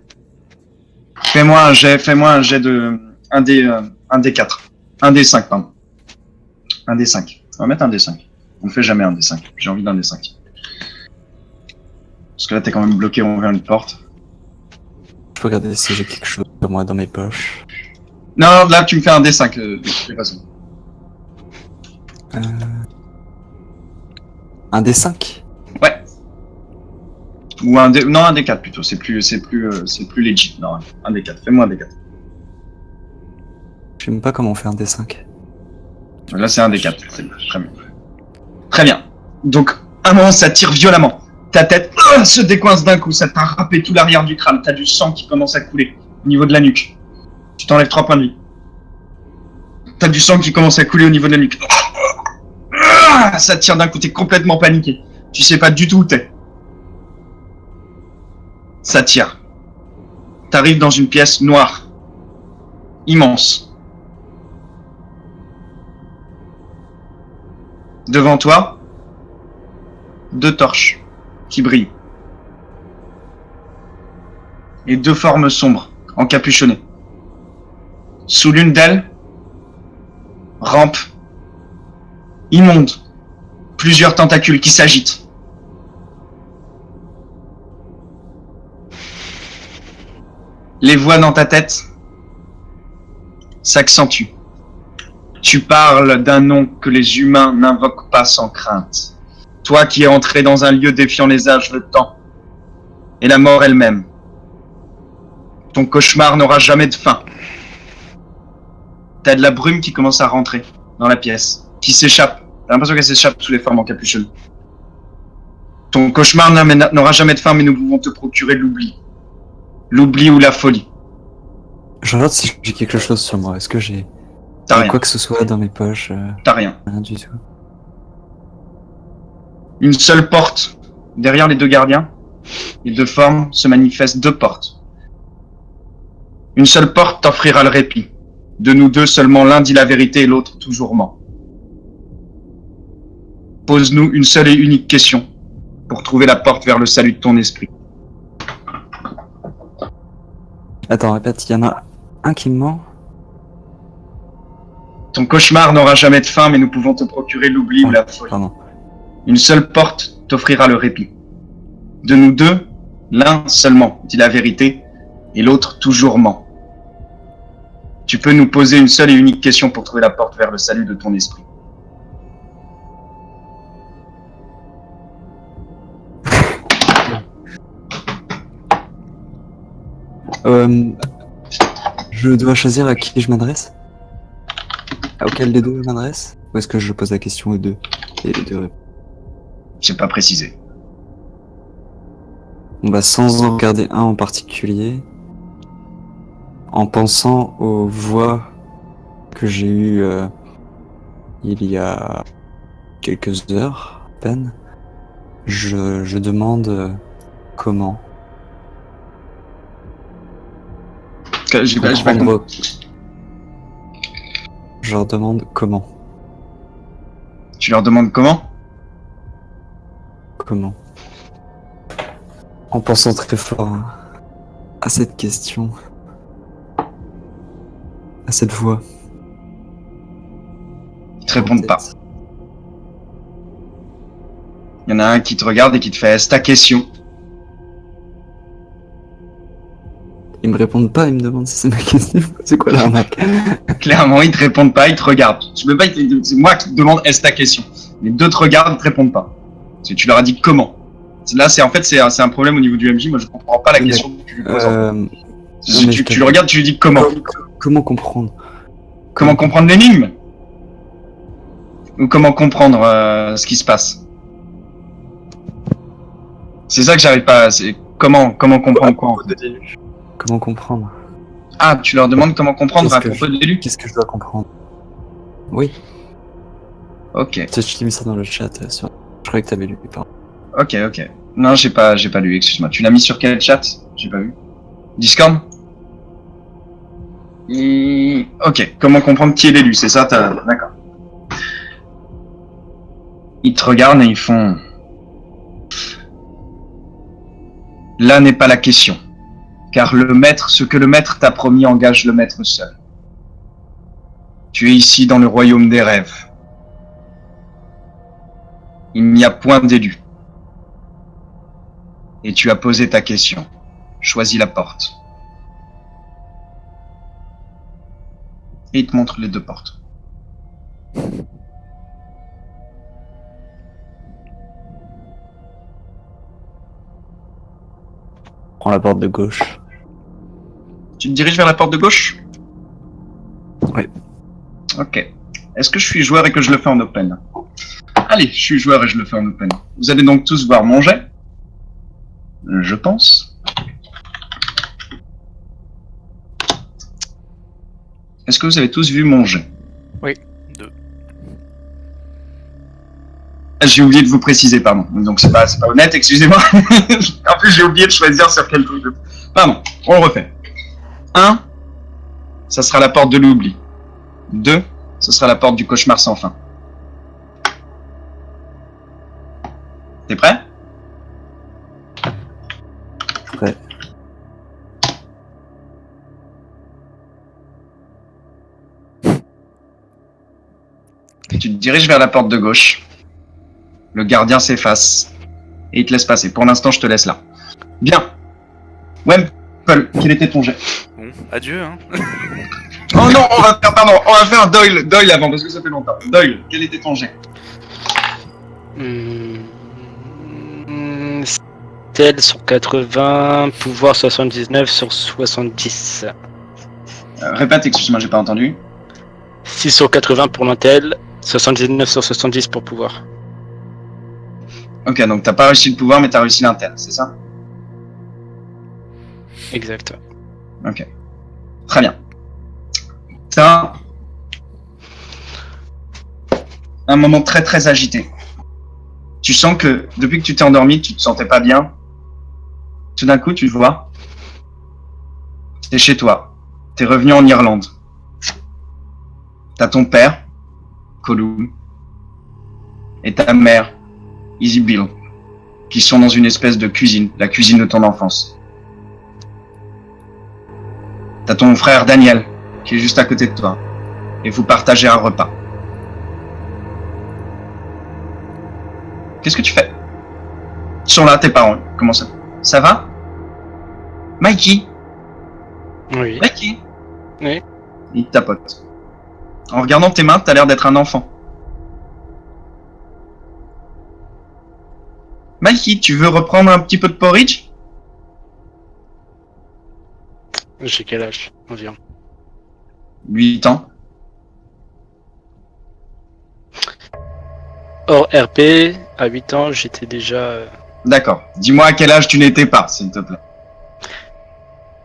Fais-moi un jet de... un D4. Un D5, pardon. Un D5. On va mettre un D5. On ne fait jamais un D5. J'ai envie d'un D5. Parce que là, t'es quand même bloqué envers une porte. Je peux regarder si j'ai quelque chose de moi dans mes poches. Non, là, tu me fais un D5. Vas-y. Un D5? Ouais. Ou un D... Non, un D4 plutôt. C'est plus legit. Non, un D4. Fais-moi un D4. Je sais même pas comment on fait un D5. Là, c'est un D4. C'est très bien. Très bien. Donc, à un moment, ça tire violemment. Ta tête se décoince d'un coup. Ça t'a râpé tout l'arrière du crâne. T'as du sang qui commence à couler au niveau de la nuque. Tu t'enlèves 3 points de vie. T'as du sang qui commence à couler au niveau de la nuque. Ça tire d'un coup. T'es complètement paniqué. Tu sais pas du tout où t'es. Ça tire. T'arrives dans une pièce noire. Immense. Devant toi, 2 torches qui brillent. Et 2 formes sombres, encapuchonnées. Sous l'une d'elles, rampe immonde. Plusieurs tentacules qui s'agitent. Les voix dans ta tête s'accentuent. Tu parles d'un nom que les humains n'invoquent pas sans crainte. Toi qui es entré dans un lieu défiant les âges, le temps et la mort elle-même. Ton cauchemar n'aura jamais de fin. T'as de la brume qui commence à rentrer dans la pièce, qui s'échappe. T'as l'impression qu'elle s'échappe sous les formes encapuchonnées. Ton cauchemar n'aura jamais de fin, mais nous pouvons te procurer l'oubli. L'oubli ou la folie. Je regarde si j'ai quelque chose sur moi. Est-ce que j'ai T'as rien. quoi que ce soit dans mes poches? T'as rien. Rien du tout. Une seule porte derrière les 2 gardiens. Les 2 formes se manifestent 2 portes. Une seule porte t'offrira le répit. De nous 2, seulement l'un dit la vérité et l'autre toujours ment. Pose-nous une seule et unique question pour trouver la porte vers le salut de ton esprit. Attends, répète, il y en a un qui me ment? Ton cauchemar n'aura jamais de fin, mais nous pouvons te procurer l'oubli ou la folie. Pardon. Une seule porte t'offrira le répit. De nous 2, l'un seulement dit la vérité et l'autre toujours ment. Tu peux nous poser une seule et unique question pour trouver la porte vers le salut de ton esprit. Je dois choisir à qui je m'adresse? Auquel des 2 je m'adresse? Ou est-ce que je pose la question aux 2? Et les 2 répondent. J'ai pas précisé. Bon bah sans en regarder un en particulier, en pensant aux voix que j'ai eues il y a quelques heures à peine, je demande comment. J'ai pas compris. Je leur demande comment. Tu leur demandes comment? Comment? En pensant très fort à cette question, à cette voix. Ils te répondent pas. Il y en a un qui te regarde et qui te fait « Est-ce ta question ?» Ils me répondent pas, ils me demandent si c'est ma question. C'est quoi l'arnaque? Clairement, ils te répondent pas, ils te regardent. C'est moi qui te demande « Est-ce ta question ?» Les 2 te regardent, ils te répondent pas. Parce que tu leur as dit « Comment ?» Là, c'est un problème au niveau du MJ. Moi, je comprends pas la question que tu lui poses. Tu le regardes, tu lui dis « Comment ?» Comment comprendre? Comment comprendre l'énigme? Ou comment comprendre ce qui se passe? C'est ça que j'arrive pas à... Comment comprendre quoi en fait? Comment comprendre? Ah, tu leur demandes comment comprendre à propos de l'élu? Qu'est-ce que je dois comprendre? Oui. Ok. Je t'ai mis ça dans le chat. Je croyais que t'avais lu, pardon. Ok. Non, j'ai pas lu, excuse-moi. Tu l'as mis sur quel chat? J'ai pas vu. Discord? Ok. Comment comprendre qui est l'élu? C'est ça, d'accord. Ils te regardent et ils font... Là n'est pas la question. Car le maître, ce que le maître t'a promis engage le maître seul. Tu es ici dans le royaume des rêves. Il n'y a point d'élu. Et tu as posé ta question. Choisis la porte. Et il te montre les 2 portes. Prends la porte de gauche. Tu te diriges vers la porte de gauche? Oui. Ok. Est-ce que je suis joueur et que je le fais en open? Allez, je suis joueur et je le fais en open. Vous allez donc tous voir mon jet. Je pense. Est-ce que vous avez tous vu mon jet? Oui, 2. J'ai oublié de vous préciser, pardon. Donc c'est pas honnête, excusez-moi. En plus, j'ai oublié de choisir sur quel truc. Pardon, on le refait. 1, ça sera la porte de l'oubli. 2, ce sera la porte du cauchemar sans fin. T'es prêt? Ouais. Tu te diriges vers la porte de gauche. Le gardien s'efface. Et il te laisse passer. Pour l'instant, je te laisse là. Bien. Wemple, quel était ton jet? Bon, adieu, hein. Oh non, on va faire Doyle. Doyle avant, parce que ça fait longtemps. Doyle, quel était ton jet? Tel sur 80, pouvoir 79 sur 70. Répète, excuse-moi, j'ai pas entendu. 6 sur 80 pour l'intel, 79 sur 70 pour pouvoir. Ok, donc t'as pas réussi le pouvoir, mais t'as réussi l'intel, c'est ça? Exact. Ok. Très bien. T'as un moment très très agité. Tu sens que depuis que tu t'es endormi, tu te sentais pas bien. Tout d'un coup, tu te vois. T'es chez toi. T'es revenu en Irlande. T'as ton père, Colum, et ta mère, Easy Bill, qui sont dans une espèce de cuisine, la cuisine de ton enfance. T'as ton frère Daniel, qui est juste à côté de toi, et vous partagez un repas. Qu'est-ce que tu fais? Ils sont là, tes parents. Comment ça? Ça va? Mikey? Oui. Mikey? Oui. Il te tapote. En regardant tes mains, t'as l'air d'être un enfant. Mikey, tu veux reprendre un petit peu de porridge? J'ai quel âge environ? 8 ans. Hors RP, à 8 ans, j'étais déjà... D'accord. Dis-moi à quel âge tu n'étais pas, s'il te plaît.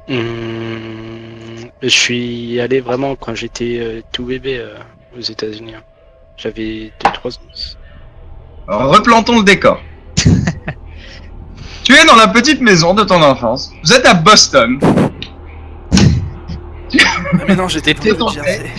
Je suis allé vraiment quand j'étais tout bébé aux États-Unis. J'avais 2-3 ans. Replantons le décor. Tu es dans la petite maison de ton enfance. Vous êtes à Boston. Ah, mais non, j'étais T'es pour ton le Jersey.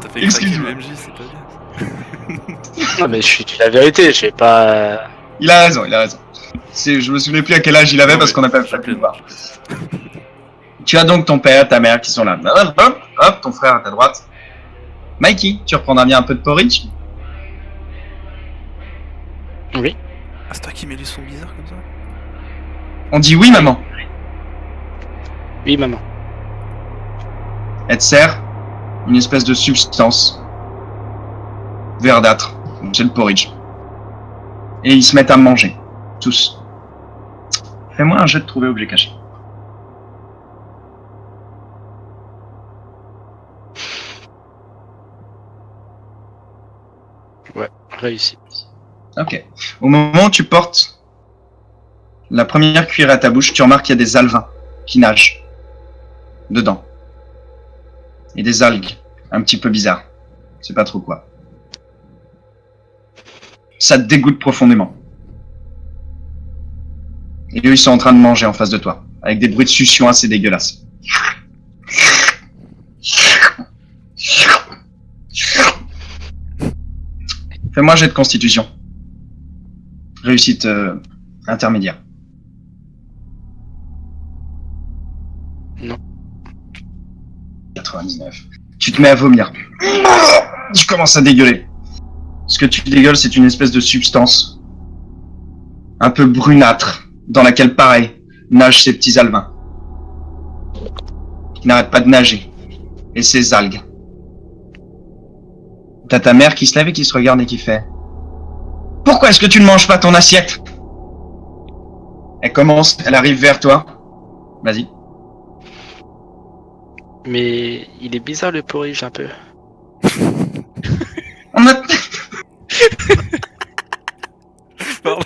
T'as fait craquer Excuse-moi. le MJ, c'est pas bien. Non mais je dis la vérité, j'ai pas... Il a raison, il a raison. Je me souvenais plus à quel âge il avait Non, parce mais qu'on n'a pas je fait le plaide, pouvoir. je plaide. Tu as donc ton père, ta mère qui sont là. Hop, hop, hop, ton frère à ta droite. Mikey, tu reprendras bien un peu de porridge? Oui. Ah, c'est toi qui mets les sons bizarres comme ça? On dit oui, maman. Oui maman. Elle te sert une espèce de substance verdâtre. C'est le porridge. Et ils se mettent à manger. Tous. Fais-moi un jet de trouver objet caché. Ouais, réussi. Ok. Au moment où tu portes la première cuillère à ta bouche, tu remarques qu'il y a des alevins qui nagent dedans. Et des algues un petit peu bizarres. Je sais pas trop quoi. Ça te dégoûte profondément. Et eux, ils sont en train de manger en face de toi, avec des bruits de succion assez dégueulasses. Fais-moi un jet de constitution. Réussite intermédiaire. Non. 99. Tu te mets à vomir. Tu commences à dégueuler. Ce que tu dégueules, c'est une espèce de substance un peu brunâtre, dans laquelle, pareil, nagent ces petits alevins. Qui n'arrêtent pas de nager. Et ces algues. T'as ta mère qui se lève et qui se regarde et qui fait « Pourquoi est-ce que tu ne manges pas ton assiette ?» Elle arrive vers toi. Vas-y. Mais il est bizarre le porridge un peu. On a... Pardon.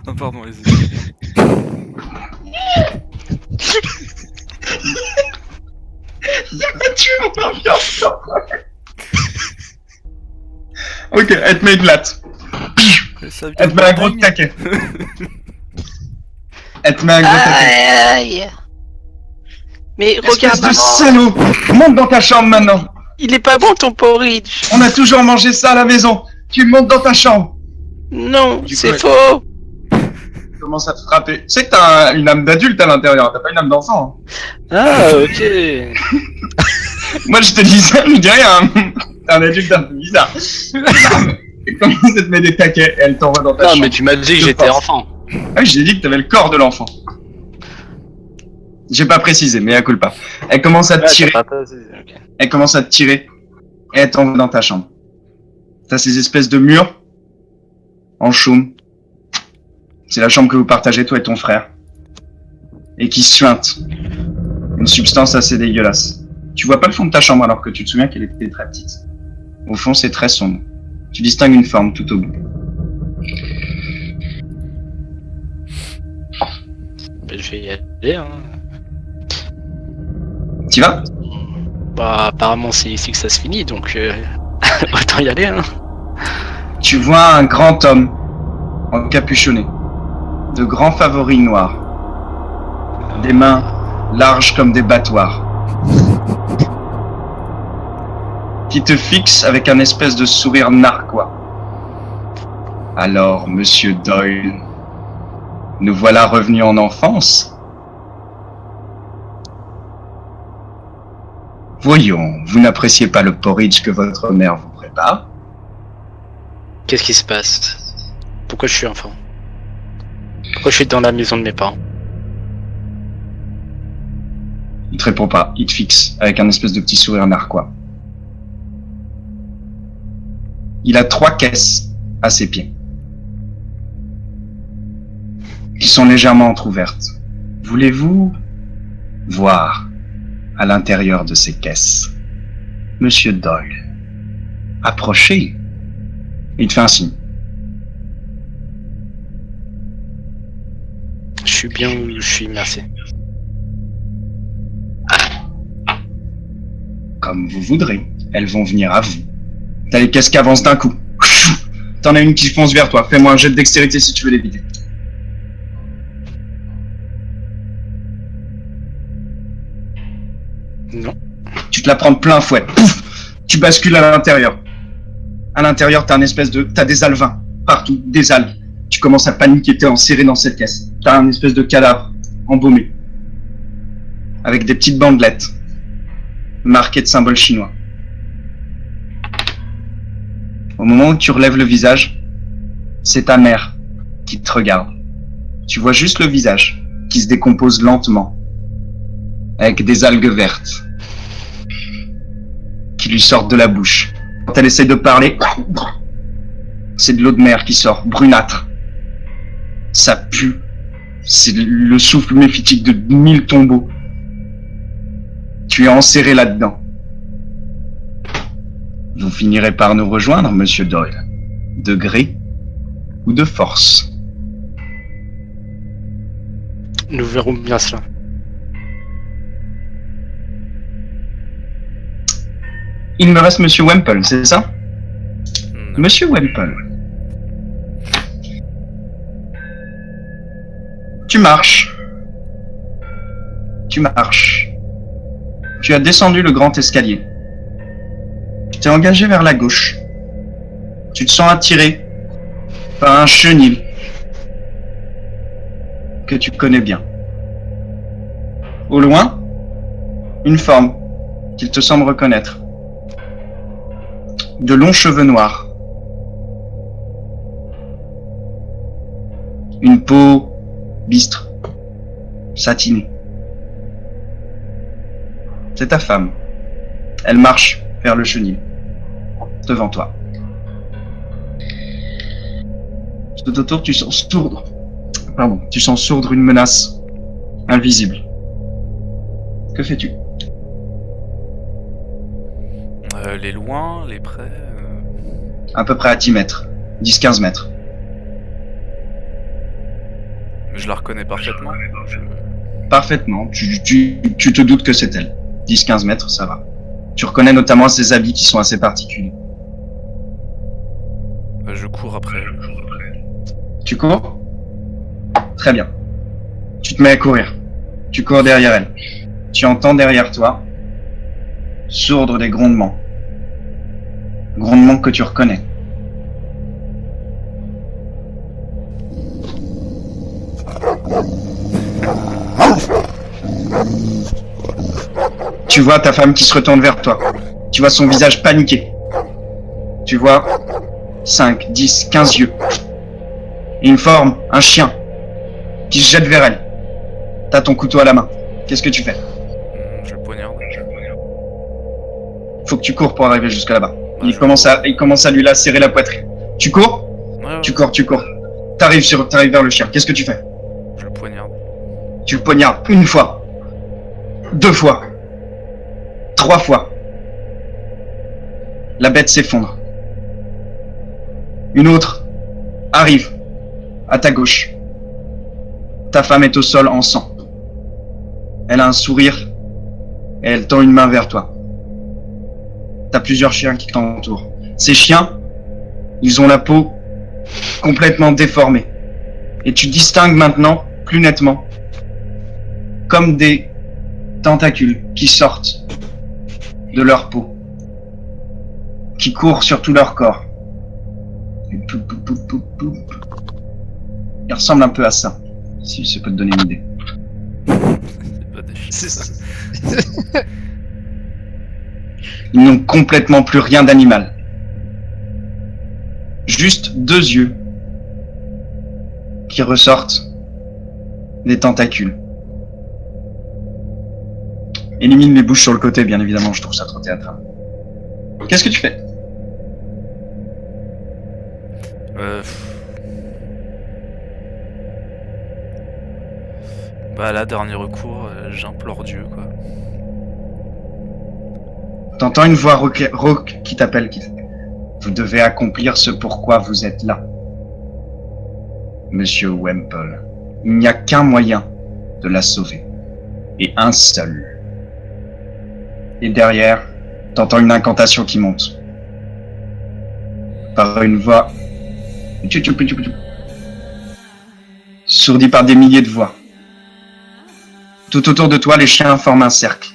Non, pardon, allez-y. Tu m'en Ok, elle te met une latte. Elle te met un gros taquet. Elle te met un gros taquet. Aïe. Mais regarde, Espèce de salaud. Monte dans ta chambre maintenant. il est pas bon ton porridge. On a toujours mangé ça à la maison. Tu montes dans ta chambre. Non, Du c'est coup, faux. Commence à te frapper. Tu sais que t'as une âme d'adulte à l'intérieur. T'as pas une âme d'enfant. Ah, ok. Moi, je te dis ça, je dis rien. T'es un adulte un peu bizarre. Elle commence à te mettre des taquets et elle t'envoie dans ta Non, chambre. mais tu m'as dit que De j'étais force. enfant. Ah oui, j'ai dit que t'avais le corps de l'enfant. J'ai pas précisé, mais à culpa. Elle commence à te tirer. Ok. Elle commence à te tirer et elle t'envoie dans ta chambre. T'as ces espèces de murs en chaume. C'est la chambre que vous partagez, toi et ton frère. Et qui suinte. Une substance assez dégueulasse. Tu vois pas le fond de ta chambre alors que tu te souviens qu'elle était très petite. Au fond, c'est très sombre. Tu distingues une forme tout au bout. Je vais y aller, hein. T'y vas? Bah, apparemment, c'est ici que ça se finit, donc autant y aller, hein. Tu vois un grand homme encapuchonné, de grands favoris noirs, des mains larges comme des battoirs, qui te fixe avec un espèce de sourire narquois. Alors, monsieur Doyle, nous voilà revenus en enfance. Voyons, vous n'appréciez pas le porridge que votre mère vous prépare? Qu'est-ce qui se passe? Pourquoi je suis enfant? Pourquoi je suis dans la maison de mes parents? Il te répond pas, il te fixe avec un espèce de petit sourire narquois. Il a 3 caisses à ses pieds, qui sont légèrement entrouvertes. Voulez-vous voir à l'intérieur de ces caisses? Monsieur Doyle, approchez. Il te fait un signe. Je suis bien où je suis, merci. Comme vous voudrez, elles vont venir à vous. T'as les caisses qui avancent d'un coup. T'en as une qui fonce vers toi. Fais-moi un jet de dextérité si tu veux l'éviter. Non. Tu te la prends de plein fouet. Pouf, tu bascules à l'intérieur. À l'intérieur, t'as des alevins. Partout, des algues. Tu commences à paniquer, t'es enserré dans cette caisse. T'as un espèce de cadavre, embaumé. Avec des petites bandelettes. Marquées de symboles chinois. Au moment où tu relèves le visage, c'est ta mère qui te regarde. Tu vois juste le visage qui se décompose lentement. Avec des algues vertes. Qui lui sortent de la bouche. Quand elle essaie de parler, c'est de l'eau de mer qui sort, brunâtre. Ça pue. C'est le souffle méphitique de 1000 tombeaux. Tu es enserré là-dedans. Vous finirez par nous rejoindre, monsieur Doyle. De gré ou de force. Nous verrons bien cela. Il me reste monsieur Wemple, c'est ça? Non. Monsieur Wemple. Tu marches. Tu marches. Tu as descendu le grand escalier. Tu t'es engagé vers la gauche. Tu te sens attiré par un chenil que tu connais bien. Au loin, une forme qu'il te semble reconnaître. De longs cheveux noirs. Une peau bistre, satinée. C'est ta femme. Elle marche vers le chenil, devant toi. Tout autour, tu sens sourdre. Pardon, tu sens sourdre une menace invisible. Que fais-tu? Les loin, les près. À peu près à 10 mètres, 10-15 mètres. Je la reconnais parfaitement. Parfaitement, tu te doutes que c'est elle. 10-15 mètres, ça va. Tu reconnais notamment ses habits qui sont assez particuliers. Je cours après. Tu cours? Très bien. Tu te mets à courir. Tu cours derrière elle. Tu entends derrière toi sourdre des grondements. Grondements que tu reconnais. Tu vois ta femme qui se retourne vers toi. Tu vois son visage paniqué. Tu vois 5, 10, 15 yeux. Et une forme, un chien, qui se jette vers elle. T'as ton couteau à la main. Qu'est-ce que tu fais? Je le poignarde. Faut que tu cours pour arriver jusque là-bas. Il commence à lui lacérer la poitrine. Tu cours? Ouais. Tu cours. T'arrives vers le chien. Qu'est-ce que tu fais? Je le poignarde. Tu le poignardes une fois. 2 fois. 3 fois. La bête s'effondre. Une autre arrive à ta gauche. Ta femme est au sol en sang. Elle a un sourire et elle tend une main vers toi. T'as plusieurs chiens qui t'entourent. Ces chiens, ils ont la peau complètement déformée. Et tu distingues maintenant, plus nettement, comme des tentacules qui sortent de leur peau, qui courent sur tout leur corps. Il ressemble un peu à ça, si ça peut te donner une idée. C'est pas des chiens. C'est ça. Ils n'ont complètement plus rien d'animal. Juste 2 yeux qui ressortent des tentacules. Élimine les bouches sur le côté, bien évidemment, je trouve ça trop théâtral. Qu'est-ce que tu fais? Bah là, dernier recours, j'implore Dieu, quoi. T'entends une voix rauque qui t'appelle, qui dit « Vous devez accomplir ce pourquoi vous êtes là. Monsieur Wemple, il n'y a qu'un moyen de la sauver. Et un seul. » Et derrière, t'entends une incantation qui monte. Par une voix sourdie par des milliers de voix. Tout autour de toi, les chiens forment un cercle.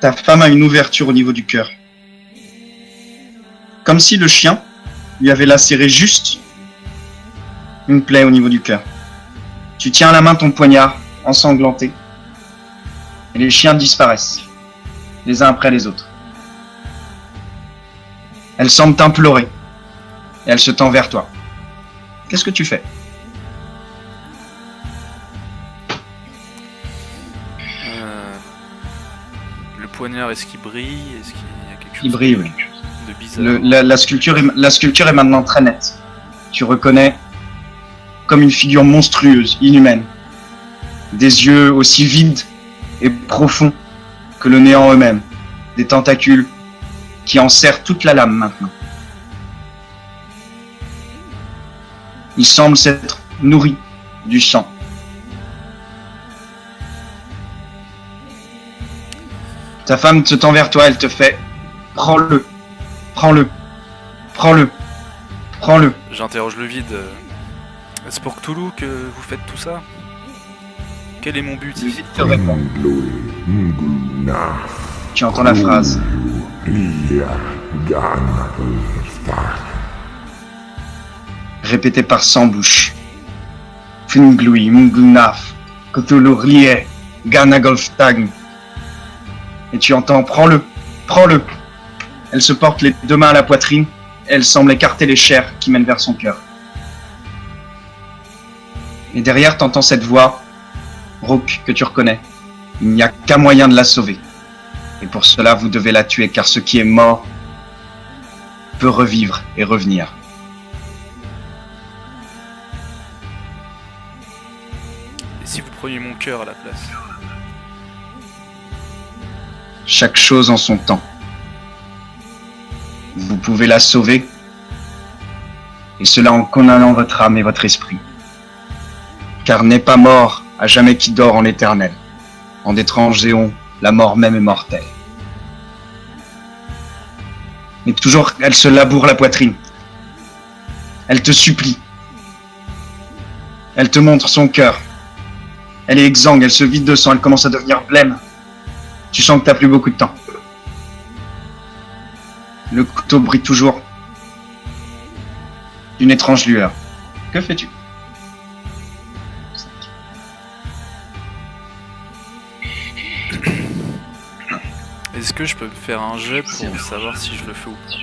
Ta femme a une ouverture au niveau du cœur. Comme si le chien lui avait lacéré juste une plaie au niveau du cœur. Tu tiens à la main ton poignard ensanglanté et les chiens disparaissent, les uns après les autres. Elle semble t'implorer et elle se tend vers toi. Qu'est-ce que tu fais? Le poignard, est-ce qu'il brille? Est-ce qu'il y a quelque chose Il brille, oui. de bizarre? La sculpture est maintenant très nette. Tu reconnais comme une figure monstrueuse, inhumaine. Des yeux aussi vides et profonds que le néant eux-mêmes. Des tentacules qui en serrent toute la lame maintenant. Il semble s'être nourri du sang. Ta femme se tend vers toi, elle te fait « Prends-le, prends-le, prends-le, prends-le. » J'interroge le vide. C'est pour Cthulhu que vous faites tout ça? Quel est mon but Le ici? vide te répond. Tu entends la phrase. répété par 100 bouches. Funglui, Mungunaf, Kotulurlie, Ganagolftag. Et tu entends, prends-le, prends-le. Elle se porte les 2 mains à la poitrine, et elle semble écarter les chairs qui mènent vers son cœur. Et derrière, t'entends cette voix, rauque, que tu reconnais. Il n'y a qu'un moyen de la sauver. Et pour cela, vous devez la tuer, car ce qui est mort peut revivre et revenir. Et si vous preniez mon cœur à la place? Chaque chose en son temps. Vous pouvez la sauver, et cela en condamnant votre âme et votre esprit. Car n'est pas mort à jamais qui dort en l'éternel. En d'étranges éons, la mort même est mortelle. Mais toujours, elle se laboure la poitrine. Elle te supplie. Elle te montre son cœur. Elle est exsangue, elle se vide de sang, elle commence à devenir blême. Tu sens que t'as plus beaucoup de temps. Le couteau brille toujours. Une étrange lueur. Que fais-tu? Est-ce que je peux me faire un jet pour savoir si je le fais ou pas?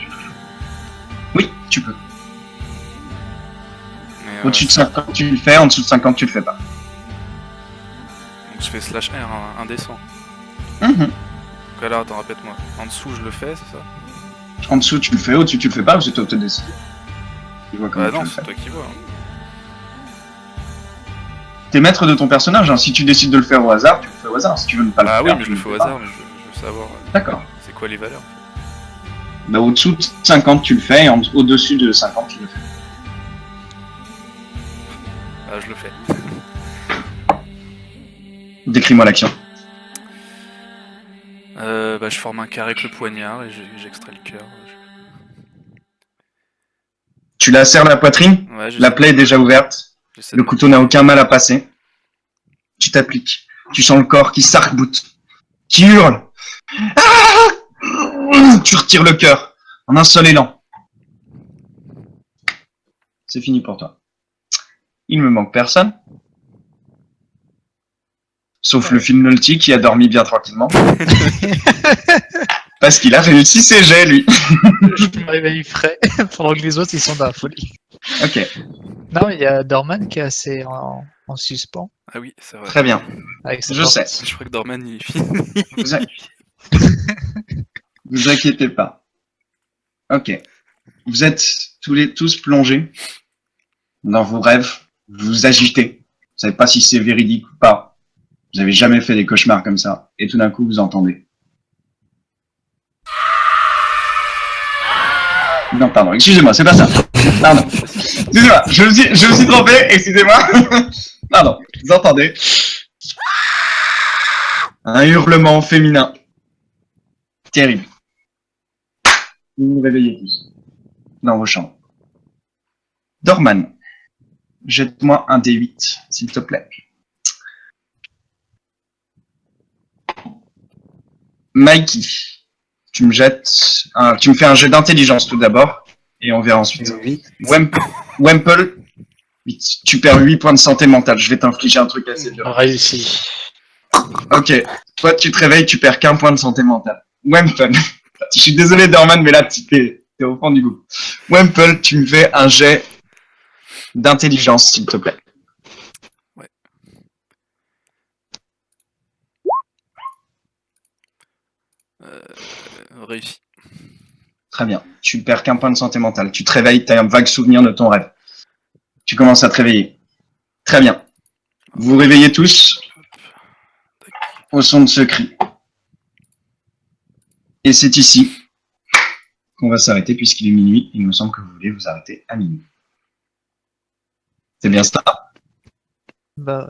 Oui, tu peux. Mais, Au-dessus de 50, tu le fais. En dessous de 50, tu le fais pas. Donc je fais slash R, indécent. Mhm. Donc alors, attends, répète-moi. En dessous, je le fais, c'est ça? En dessous, tu le fais. Au-dessus, tu le fais pas. C'est toi qui te décides. Tu vois comment Bah tu non, le c'est fais. toi qui vois. Hein. T'es maître de ton personnage. Hein. Si tu décides de le faire au hasard, tu le fais au hasard. Si tu veux ne pas le Ah faire, oui, mais tu je le le fais au fais pas. hasard, mais je veux savoir D'accord. c'est quoi les valeurs. Bah, au-dessous de 50, tu le fais. Et au-dessus de 50, tu le fais. Ah, je le fais. Décris-moi l'action. Bah, je forme un carré avec le poignard et j'extrais le cœur. Tu la serres la poitrine. Ouais, La plaie est déjà ouverte. j'essaie Le de- couteau n'a aucun mal à passer. Tu t'appliques. Tu sens le corps qui s'arc-boute. Qui hurle. Ah! Tu retires le cœur. En un seul élan. C'est fini pour toi. Il me manque personne. Sauf le film Nolty qui a dormi bien tranquillement. Parce qu'il a réussi ses jets, lui. Je me réveille frais pendant que les autres ils sont dans la folie. Ok, Non, il y a Dorman qui est assez en suspens Ah oui, c'est vrai. très bien. avec sa Je porte. sais. Je crois que Dorman il est fini. Vous, vous inquiétez pas. Ok. Vous êtes tous plongés dans vos rêves. Vous vous agitez. Vous savez pas si c'est véridique ou pas. Vous avez jamais fait des cauchemars comme ça. Et tout d'un coup, vous entendez. Non, pardon, excusez-moi, c'est pas ça. Pardon. Excusez-moi, je me suis trompé, excusez-moi. Pardon, vous entendez un hurlement féminin. Terrible. Vous vous réveillez tous dans vos chambres. Dorman, jette-moi un D8, s'il te plaît. Mikey, tu me fais un jet d'intelligence tout d'abord, et on verra ensuite. Oui. Wemple, tu perds 8 points de santé mentale. Je vais t'infliger un truc assez dur. Réussi. Ok, toi tu te réveilles, tu perds qu'un point de santé mentale. Wemple, je suis désolé Dorman, mais là t'es au fond du goût. Wemple, tu me fais un jet d'intelligence, s'il te plaît. Ouais. Réussi. Très bien. Tu perds qu'un point de santé mentale. Tu te réveilles, tu as un vague souvenir de ton rêve. Tu commences à te réveiller. Très bien. Vous vous réveillez tous au son de ce cri. Et c'est ici qu'on va s'arrêter puisqu'il est minuit. Il me semble que vous voulez vous arrêter à minuit. C'est bien ça? Bah,